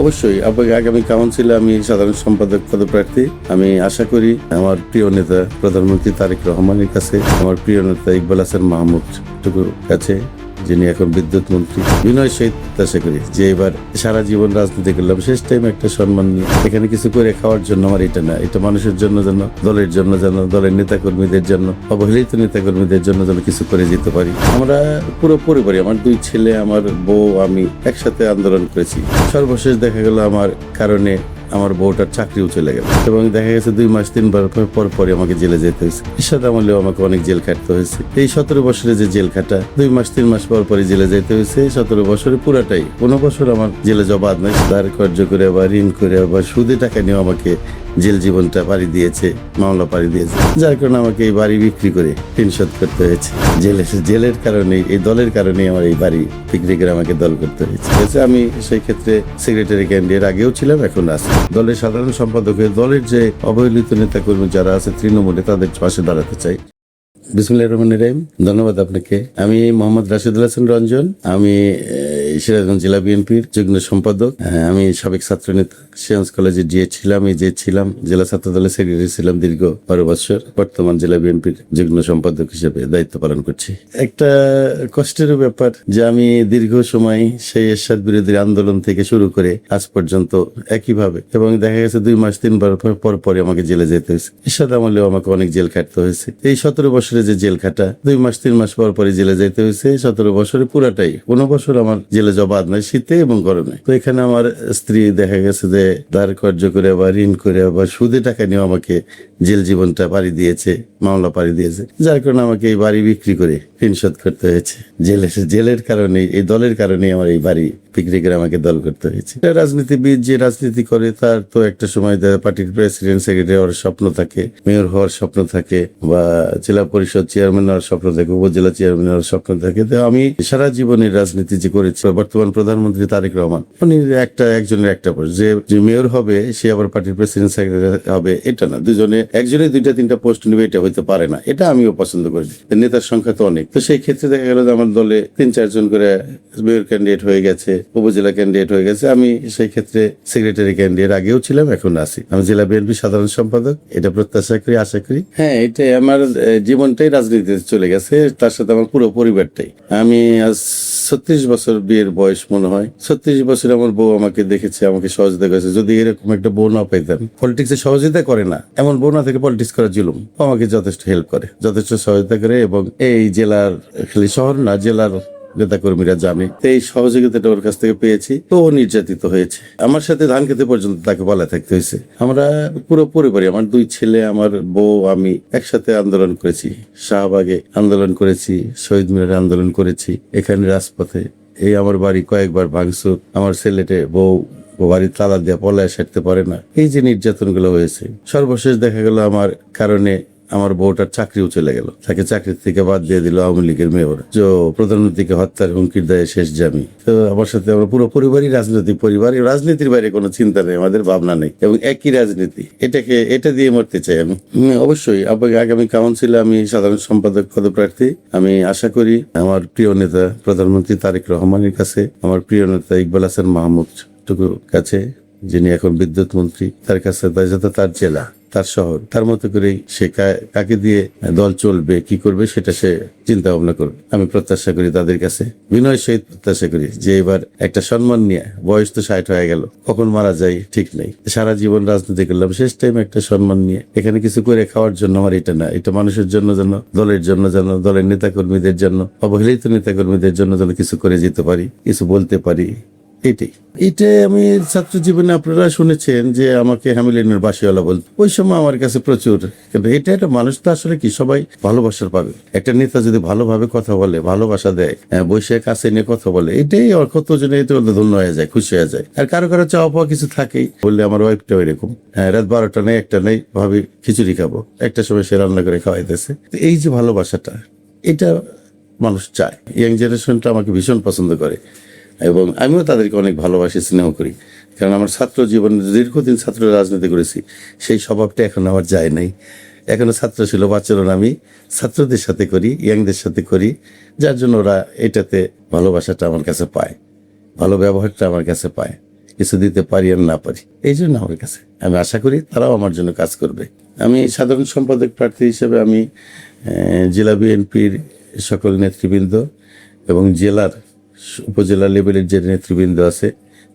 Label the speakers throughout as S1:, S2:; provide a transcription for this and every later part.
S1: অবশ্যই আগামী কাউন্সিলে আমি সাধারণ সম্পাদক পদপ্রার্থী। আমি আশা করি আমার প্রিয় নেতা প্রধানমন্ত্রী তারেক রহমানের কাছে, আমার প্রিয় নেতা ইকবাল হাসান মাহমুদ টুকুর কাছে, যিনি এখন বিদ্যুৎ মন্ত্রী, বিনয় সহিত প্রত্যাশা করি যে এবার সারা জীবন রাজনীতি করলাম, শেষ টাইম একটা সম্মান নিয়ে এখানে কিছু করে খাওয়ার জন্য আমার এটা না, এটা মানুষের জন্য যেন, দলের জন্য যেন, দলের নেতাকর্মীদের জন্য, অবহেলিত নেতাকর্মীদের জন্য যেন কিছু করে যেতে পারি। আমরা পুরো পরিবারই, আমার 2 ছেলে, আমার বউ, আমি একসাথে আন্দোলন করেছি। সর্বশেষ দেখা গেল আমার কারণে আমার বউটার চাকরিও চলে গেল এবং দেখা গেছে 2 মাস 3 বার পর পরে আমাকে জেলে যেতে হয়েছে। এরশাদ আমলেও আমাকে অনেক জেল খাটতে হয়েছে। এই 17 বছরে যে জেল খাটা, 2 মাস 3 মাস পর পরে জেলে যেতে হয়েছে। 17 বছরে পুরাটাই, কোনো বছর আমার জেলে যাওয়া বাদ নয়। ধার কর্য করে আবার ঋণ করে আবার সুদে টাকা নিয়ে আমাকে জেল জীবনটা পাড়ি দিয়েছে, মামলা পাড়ি দিয়েছে, যার কারণে আমাকে এই বাড়ি বিক্রি করে ঋণ শোধ করতে হয়েছে। জেলের কারণে, এই দলের কারণে আমার এই বাড়ি বিক্রি করে আমাকে দল করতে হয়েছে। আমি সেই ক্ষেত্রে সেক্রেটারি ক্যান্ডিডেট আগেও ছিলাম, এখন আছি। দলের সাধারণ সম্পাদক হয়ে দলের যে অবহেলিত নেতাকর্মী যারা আছে তৃণমূলে, তাদের পাশে দাঁড়াতে চাই। বিসমিল্লাহির রহমানির রহিম। ধন্যবাদ আপনাকে। আমি মোহাম্মদ রাশিদুল হাসান রঞ্জন। আমি সিরাজগঞ্জ জেলা বিএনপির যুগ্ম সম্পাদক। আমি সাবেক ছাত্রনেতা, সিরাজ কলেজে ছিলাম, জেলা ছাত্র দলের সেক্রেটারি ছিলাম দীর্ঘ 12 বছর। বর্তমান জেলা বিএনপির যুগ্ম সম্পাদক হিসেবে দায়িত্ব পালন করছি। একটা কষ্টের ব্যাপার যে আমি দীর্ঘ সময় সেই এরশাদ বিরোধী আন্দোলন থেকে শুরু করে আজ পর্যন্ত একইভাবে, এবং দেখা গেছে 2 মাস 3 বার পর পরে আমাকে জেলে যেতে হয়েছে। এরশাদ আমলেও আমাকে অনেক জেল খাটতে হয়েছে। এই 17 বছরে যে জেল খাটা, 2 মাস 3 মাস পর পরে জেলে যেতে হয়েছে। 17 বছরে পুরাটাই, কোনো বছর আমার জেলে যাওয়া বাদ নয়, শীতে এবং গরমে। তো এখানে আমার স্ত্রী দেখা গেছে যে ধার কর্য করে আবার ঋণ করে আবার সুদে টাকা নিয়ে আমাকে জেল জীবনটা পাড়ি দিয়েছে, মামলা পাড়ি দিয়েছে, যার কারণে আমাকে এই বাড়ি বিক্রি করে ঋণ শোধ করতে হয়েছে। জেলের কারণে, এই দলের কারণে আমার এই বাড়ি বিক্রি করে আমাকে দল করতে হয়েছে। রাজনীতিবিদ যে রাজনীতি করে তার তো একটা সময় পার্টির প্রেসিডেন্ট, সেক্রেটারি হওয়ার স্বপ্ন থাকে, মেয়র হওয়ার স্বপ্ন থাকে, বা জেলা পরিষদ চেয়ারম্যান হওয়ার স্বপ্ন থাকে, উপজেলা চেয়ারম্যান হওয়ার স্বপ্ন থাকে। তো আমি সারা জীবনের রাজনীতি যে করেছি, বর্তমান প্রধানমন্ত্রী তারেক রহমান, উনি একজনের একটা পোস্ট, যে মেয়র হবে সে আবার পার্টির প্রেসিডেন্ট, সেক্রেটারি হবে, এটা না। একজনে 2-3টা পোস্ট নিবে, এটা হইতে পারে না। এটা আমিও পছন্দ করি। নেতার সংখ্যা তো অনেক। তো সেই ক্ষেত্রে দেখা গেল যে আমার দলে 3-4 জন করে মেয়র ক্যান্ডিডেট হয়ে গেছে, উপজেলা ক্যান্ডিডেট হয়ে গেছে। আমি সেই ক্ষেত্রে সেক্রেটারি ক্যান্ডিডেট আগেও ছিলাম, এখন আছি। আমি জেলা বিএনপি সাধারণ সম্পাদক। এটা প্রত্যাশা করি, আশা করি। হ্যাঁ, এটাই আমার জীবনটাই রাজনীতিতে চলে গেছে, তার সাথে আমার পুরো পরিবারটাই। আমি আজ 36 বছর বিয়ের বয়স মনে হয়। 36 বছর আমার বউ আমাকে দেখেছে, আমাকে সহযোগিতা করেছে। যদি এরকম একটা বউ না পাইতাম, পলিটিক্সে সহযোগিতা করে না, এমন বউ না থেকে পলিটিক্স করা জুলুম, আমাকে যথেষ্ট হেল্প করে, যথেষ্ট সহযোগিতা করে। এবং এই জেলার, খালি শহর না, জেলার নেতাকর্মীরা জানে। এই সহযোগিতাটা ওর কাছ থেকে পেয়েছি। তো ও নির্যাতিত হয়েছে, আমার সাথে ধান খেতে পর্যন্ত তাকে বলা থাকতে হয়েছে। আমরা পুরো পরিবারই, আমার 2 ছেলে, আমার বউ, আমি একসাথে আন্দোলন করেছি। শাহবাগে আন্দোলন করেছি, শহীদ মিনারে আন্দোলন করেছি, এখানে রাজপথে। এই আমার বাড়ি কয়েকবার ভাঙচুর, আমার ছেলেটে বউ বাড়ির তালা দিয়ে পলায় সারতে পারে না। এই যে নির্যাতন গুলো হয়েছে, সর্বশেষ দেখা গেল আমার কারণে আমার বউটার চাকরিও চলে গেল। তাকে চাকরি থেকে বাদ দিয়ে দিল আওয়ামী লীগের মেয়র, যে প্রধানমন্ত্রীকে হত্যার হুমকির দায়ে শেষ জামিন। তো আমার সাথে আমরা পুরো পরিবারই রাজনৈতিক পরিবার। রাজনীতির বাইরে কোনো চিন্তা নেই, আমাদের ভাবনা নেই, এবং একই রাজনীতি। এটা দিয়ে মরতে চাই আমি। অবশ্যই আগামী কাউন্সিলে আমি সাধারণ সম্পাদক পদপ্রার্থী। আমি আশা করি আমার প্রিয় নেতা প্রধানমন্ত্রী তারেক রহমানের কাছে, আমার প্রিয় নেতা ইকবাল হাসান মাহমুদ টুকুর কাছে, যিনি এখন বিদ্যুৎ মন্ত্রী, তার কাছে, যাতে তার জেলা, তার শহর, তার মতো করেই সে কাকে দিয়ে দল চলবে, কি করবে, সেটা সে চিন্তা ভাবনা করবে। আমি প্রত্যাশা করি তাদের কাছে, বিনয় সহিত প্রত্যাশা করি যে এবার একটা সম্মান নিয়ে, বয়স তো 60 হয়ে গেল, কখন মারা যায় ঠিক নেই, সারা জীবন রাজনীতি করলাম, শেষ টাইম একটা সম্মান নিয়ে এখানে কিছু করে খাওয়ার জন্য আমার এটা না, এটা মানুষের জন্য যেন, দলের জন্য যেন, দলের নেতাকর্মীদের জন্য, অবহেলিত নেতাকর্মীদের জন্য যেন কিছু করে যেতে পারি, কিছু বলতে পারি। এটাই আমি ছাত্র জীবনে, আপনারা শুনেছেন যে আমাকে হ্যামিলিনের বাসিওয়ালা বলতো, ওই সময় আমার কাছে প্রচুর। কিন্তু এটা একটা মানুষ তো আসলে কি, সবাই ভালোবাসার পাবে। একটা নেতা যদি ভালোভাবে কথা বলে, ভালোবাসা দেয়, বসে কাছে নিয়ে কথা বলে, এটাই কতজনে এতে ধন্য হয়ে যায়, খুশি হয়ে যায়। আর কারো কারো চাওয়া পাওয়া কিছু থাকেই। বললে আমার ওয়াইফটাও এরকম, রাত 12টা নেই, 1টা নেই, ভাবি খিচুড়ি খাবো, একটা সময় সে রান্না করে খাওয়াইতেছে। তো এই যে ভালোবাসাটা, এটা মানুষ চায়। ইয়াং জেনারেশনটা আমাকে ভীষণ পছন্দ করে, এবং আমিও তাদেরকে অনেক ভালোবাসি, স্নেহ করি। কারণ আমার ছাত্র জীবনে দীর্ঘদিন ছাত্র রাজনীতি করেছি, সেই স্বভাবটা এখন আমার যায় নাই। এখনো ছাত্র ছিল আচরণ আমি ছাত্রদের সাথে করি, ইয়াংদের সাথে করি, যার জন্য ওরা এটাতে ভালোবাসাটা আমার কাছে পায়, ভালো ব্যবহারটা আমার কাছে পায়। কিছু দিতে পারি আর না পারি, এই জন্য আমার কাছে আমি আশা করি তারাও আমার জন্য কাজ করবে। আমি সাধারণ সম্পাদক প্রার্থী হিসেবে আমি জেলা বিএনপির সকল নেতৃবৃন্দ এবং জেলার উপজেলা লেভেলের যে নেতৃবৃন্দ আছে,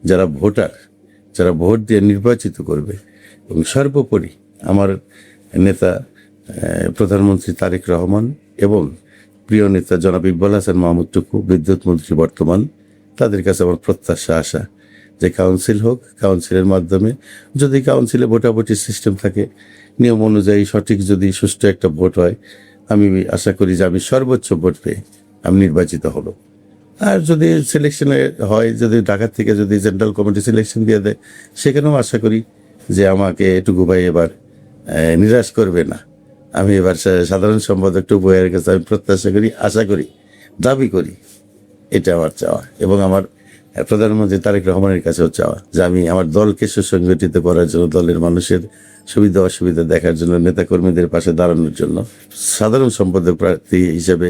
S1: যারা ভোটার, যারা ভোট দিয়ে নির্বাচিত করবে, এবং সর্বোপরি আমার নেতা প্রধানমন্ত্রী তারেক রহমান এবং প্রিয় নেতা জনাব ইকবাল হাসান মাহমুদ টুকু, বিদ্যুৎ মন্ত্রী বর্তমান, তাদের কাছে আমার প্রত্যাশা আশা যে কাউন্সিল হোক, কাউন্সিলের মাধ্যমে যদি কাউন্সিলে ভোটাভুটি সিস্টেম থাকে, নিয়ম অনুযায়ী সঠিক যদি সুষ্ঠু একটা ভোট হয়, আমি আশা করি যে আমি সর্বোচ্চ ভোট পেয়ে আমি নির্বাচিত হব। আর যদি সিলেকশনে হয়, যদি ঢাকা থেকে যদি সেন্ট্রাল কমিটি সিলেকশন দিয়ে দেয়, সেখানেও আশা করি যে আমাকে টুকু ভাই এবার নিরাশ করবে না। আমি এবার সাধারণ সম্পাদক টুকু ভাইয়ের কাছে আমি প্রত্যাশা করি, আশা করি, দাবি করি, এটা আমার চাওয়া। এবং আমার প্রধানমন্ত্রী তারেক রহমানের কাছেও চাওয়া যে আমি আমার দলকে সুসংগঠিত করার জন্য, দলের মানুষের সুবিধা অসুবিধা দেখার জন্য, নেতাকর্মীদের পাশে দাঁড়ানোর জন্য সাধারণ সম্পাদক প্রার্থী হিসেবে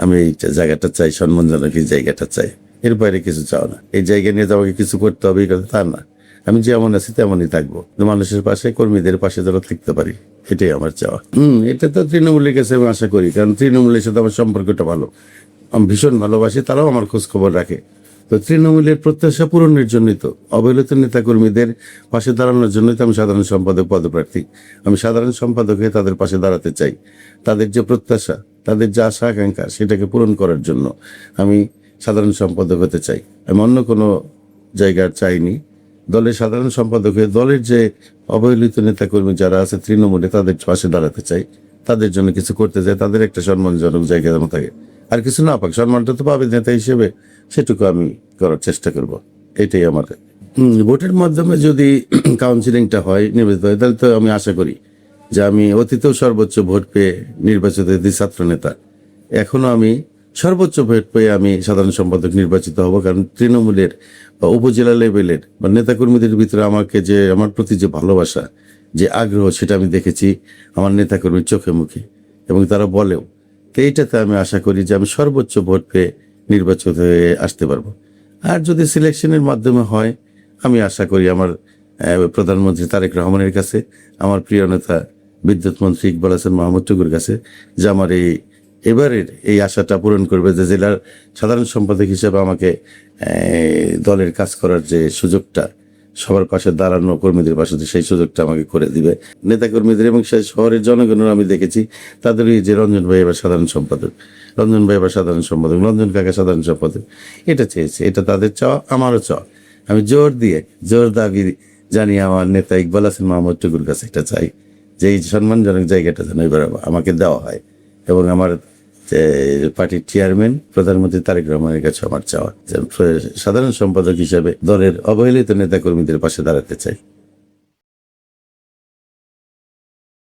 S1: আমি এই জায়গাটা চাই, সম্মানজনক এই জায়গাটা চাই। এর বাইরে কিছু চাও না। এই জায়গা নিয়ে যে আমাকে কিছু করতে হবে এই কথা তা না। আমি যেমন আছি তেমনই থাকবো, মানুষের পাশে, কর্মীদের পাশে যেন থাকতে পারি, এটাই আমার চাওয়া। এটা তো তৃণমূলের কাছে আমি আশা করি, কারণ তৃণমূলের সাথে আমার সম্পর্কটা ভালো, আমি ভীষণ ভালোবাসি, তারাও আমার খোঁজ খবর রাখে। তো তৃণমূলের প্রত্যাশা পূরণের জন্যই তো, অবহেলিত নেতাকর্মীদের পাশে দাঁড়ানোর জন্যই তো আমি সাধারণ সম্পাদক পদপ্রার্থী। আমি সাধারণ সম্পাদক হয়ে তাদের পাশে দাঁড়াতে চাই। তাদের যে প্রত্যাশা, তাদের যে আশা আকাঙ্ক্ষা, সেটাকে পূরণ করার জন্য আমি সাধারণ সম্পাদক হতে চাই। আমি অন্য কোনো জায়গার চাইনি। দলের সাধারণ সম্পাদক হয়ে দলের যে অবহেলিত নেতাকর্মী যারা আছে তৃণমূলে, তাদের পাশে দাঁড়াতে চাই, তাদের জন্য কিছু করতে চাই, তাদের একটা সম্মানজনক জায়গা যেন থাকে। আর কিছু না পাক, সম্মানটা তো পাবে নেতা হিসেবে, সেটুকু আমি করার চেষ্টা করব। এটাই আমার। ভোটের মাধ্যমে যদি কাউন্সিলিংটা হয়, নির্বাচিত হয়, তাহলে তো আমি আশা করি যে আমি অতীতেও সর্বোচ্চ ভোট পেয়ে নির্বাচিত ছাত্র নেতা, এখনো আমি সর্বোচ্চ ভোট পেয়ে আমি সাধারণ সম্পাদক নির্বাচিত হব। কারণ তৃণমূলের বা উপজেলা লেভেলের বা নেতাকর্মীদের ভিতরে আমাকে যে, আমার প্রতি যে ভালোবাসা, যে আগ্রহ, সেটা আমি দেখেছি আমার নেতাকর্মীর চোখে মুখে, এবং তারা বলেও। তো এইটাতে আমি আশা করি যে আমি সর্বোচ্চ ভোট পেয়ে নির্বাচিত হয়ে আসতে পারবো। আর যদি সিলেকশনের মাধ্যমে হয়, আমি আশা করি আমার প্রধানমন্ত্রী তারেক রহমানের কাছে, আমার প্রিয় নেতা বিদ্যুৎ মন্ত্রী ইকবাল হাসান মাহমুদ টুকুর কাছে, যে আমার এবারের এই আশাটা পূরণ করবে, যে জেলার সাধারণ সম্পাদক হিসেবে আমাকে দলের কাজ করার যে সুযোগটা, সবার পাশে দাঁড়ানো, কর্মীদের পাশে, সেই সুযোগটা আমাকে করে দিবে। নেতাকর্মীদের এবং সেই শহরের জনগণের আমি দেখেছি তাদেরই, যে রঞ্জন ভাই এবার সাধারণ সম্পাদক, রঞ্জন ভাই এবার সাধারণ সম্পাদক, রঞ্জন কাকা সাধারণ সম্পাদক, এটা চেয়েছে। এটা তাদের চাওয়া, আমারও চাওয়া। আমি জোর দাবি জানি আমার নেতা ইকবাল হাসান মাহমুদ টুকুর কাছে এটা চাই যে এই সম্মানজনক জায়গাটা যেন এবার আমাকে দেওয়া হয়। এবং আমার পার্টির চেয়ারম্যান প্রধানমন্ত্রী তারেক রহমানের কাছে আমার চাওয়া, সাধারণ সম্পাদক হিসাবে দলের অবহেলিত নেতাকর্মীদের পাশে দাঁড়াতে চাই।